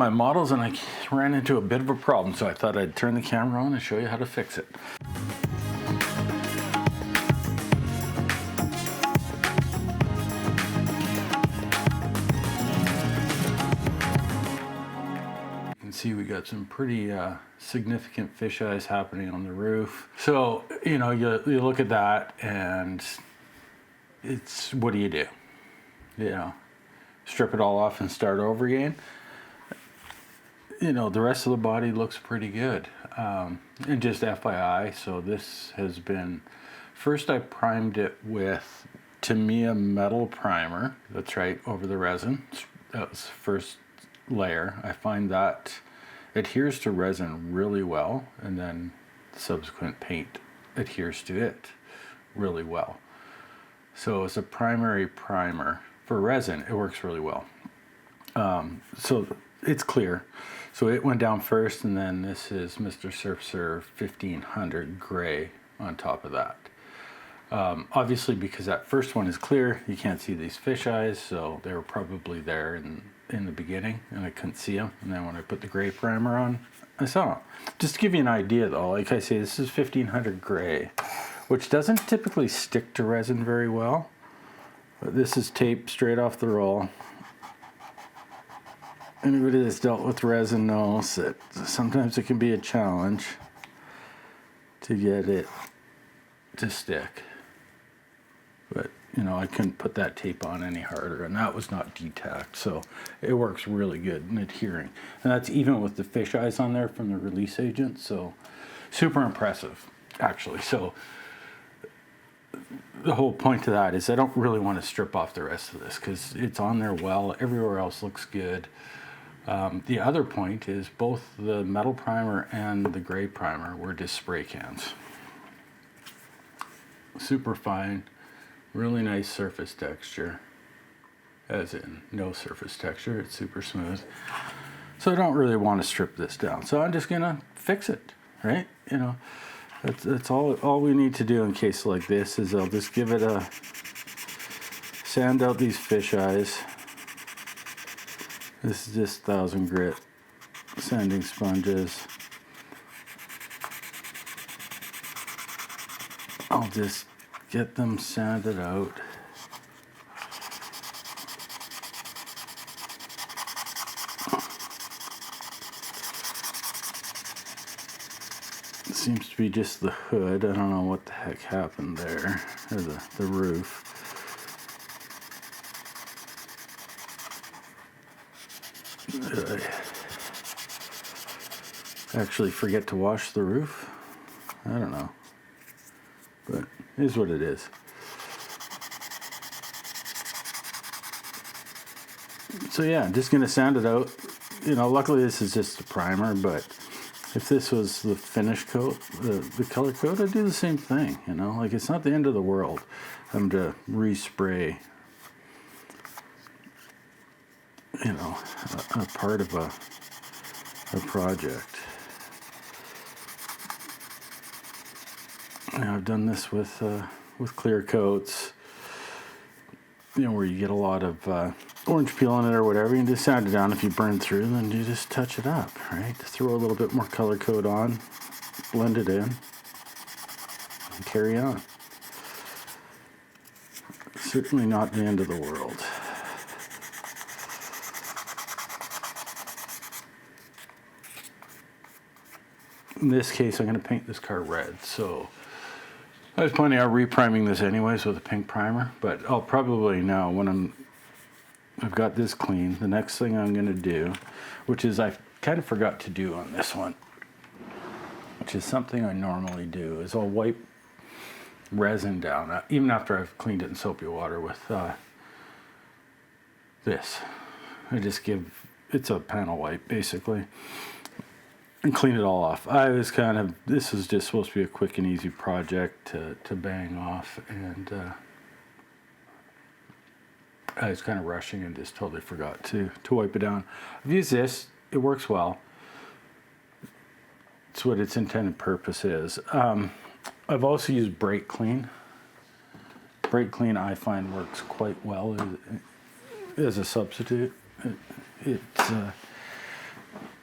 my models and I ran into a bit of a problem, so I thought I'd turn the camera on and show you how to fix it. You can see we got some pretty significant fisheyes happening on the roof. So, you know, you look at that and it's, what do? You know, strip it all off and start over again. You know, the rest of the body looks pretty good. And just FYI, so this has been, first I primed it with Tamiya metal primer. That's right, over the resin. That was the first layer. I find that adheres to resin really well, and then subsequent paint adheres to it really well. So as a primary primer for resin, it works really well. So it's clear. So it went down first, and then this is Mr. Surfacer 1500 gray on top of that. Obviously, because that first one is clear, you can't see these fisheyes, so they were probably there in the beginning, and I couldn't see them. And then when I put the gray primer on, I saw them. Just to give you an idea, though, like I say, this is 1500 gray, which doesn't typically stick to resin very well. But this is tape straight off the roll. Anybody that's dealt with resin knows that sometimes it can be a challenge to get it to stick. But, you know, I couldn't put that tape on any harder, and that was not detacked, so it works really good in adhering. And that's even with the fisheyes on there from the release agent, so super impressive, actually. So the whole point to that is I don't really want to strip off the rest of this because it's on there well, everywhere else looks good. The other point is both the metal primer and the gray primer were just spray cans. Super fine, really nice surface texture, as in no surface texture, it's super smooth. So I don't really want to strip this down, so I'm just gonna fix it, right? You know, that's all we need to do in case like this is I'll just give it a sand out these fisheyes. This is just 1000 grit sanding sponges. I'll just get them sanded out. It seems to be just the hood. I don't know what the heck happened there, or the roof. I actually forget to wash the roof. I don't know, but it is what it is. So yeah, I'm just gonna sand it out. You know, luckily this is just a primer, but if this was the finish coat, the color coat, I'd do the same thing. You know, like it's not the end of the world. I'm to respray, you know, a part of a project. Now I've done this with clear coats, you know, where you get a lot of orange peel on it or whatever. You can just sand it down. If you burn through, then you just touch it up, right? Throw a little bit more color coat on, blend it in, and carry on. Certainly not the end of the world. In this case, I'm going to paint this car red, so I was planning on repriming this anyways with a pink primer, but I'll probably now, when I've got this clean, the next thing I'm going to do, which is I kind of forgot to do on this one, which is something I normally do, is I'll wipe resin down, even after I've cleaned it in soapy water with this. I just it's a panel wipe basically, and clean it all off. This was just supposed to be a quick and easy project to bang off, and I was kind of rushing and just totally forgot to wipe it down. I've used this, it works well. It's what its intended purpose is. I've also used Brake Clean. Brake Clean I find works quite well as a substitute.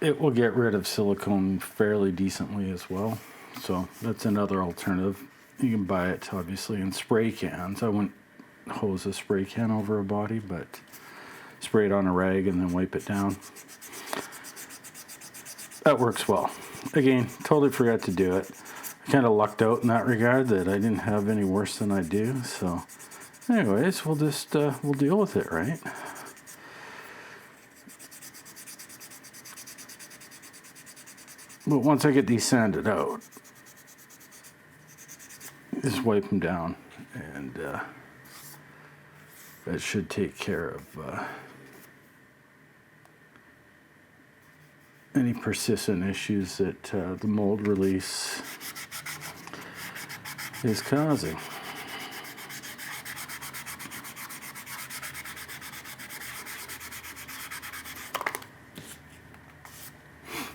it will get rid of silicone fairly decently as well. So that's another alternative. You can buy it obviously in spray cans. I wouldn't hose a spray can over a body, but spray it on a rag and then wipe it down. That works well. Again, totally forgot to do it. I kind of lucked out in that regard that I didn't have any worse than I do. So anyways, we'll just we'll deal with it, right? But once I get these sanded out, just wipe them down, and that should take care of any persistent issues that the mold release is causing.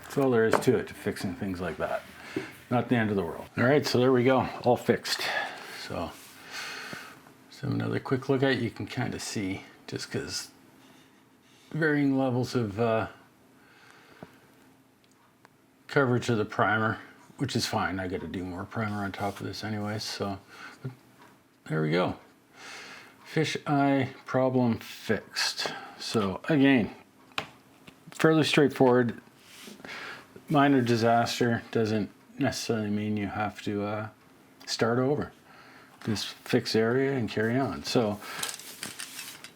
That's all there is to it, to fixing things like that. Not the end of the world. All right, so there we go, all fixed. So another quick look at it, you can kind of see, just because varying levels of coverage of the primer, which is fine. I got to do more primer on top of this anyway. So there we go. Fish eye problem fixed. So again, fairly straightforward. Minor disaster doesn't necessarily mean you have to start over. Just fix area and carry on. So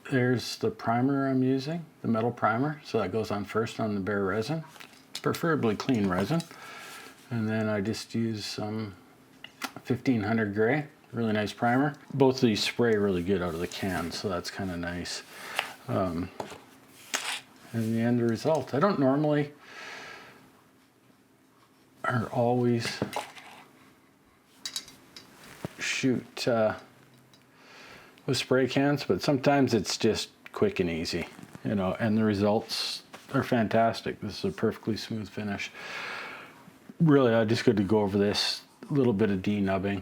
there's the primer I'm using, the metal primer. So that goes on first on the bare resin, preferably clean resin. And then I just use some 1500 gray, really nice primer. Both of these spray really good out of the can, so that's kind of nice. And the end result, I don't normally or always shoot with spray cans, but sometimes it's just quick and easy, you know, and the results are fantastic. This is a perfectly smooth finish. Really, I just got to go over this little bit of denubbing.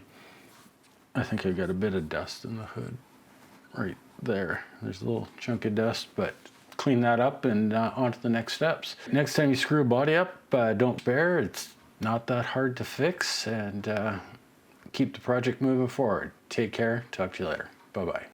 I think I got a bit of dust in the hood right there. There's a little chunk of dust, but clean that up and on to the next steps. Next time you screw a body up, don't spare. It's not that hard to fix, and keep the project moving forward. Take care. Talk to you later. Bye-bye.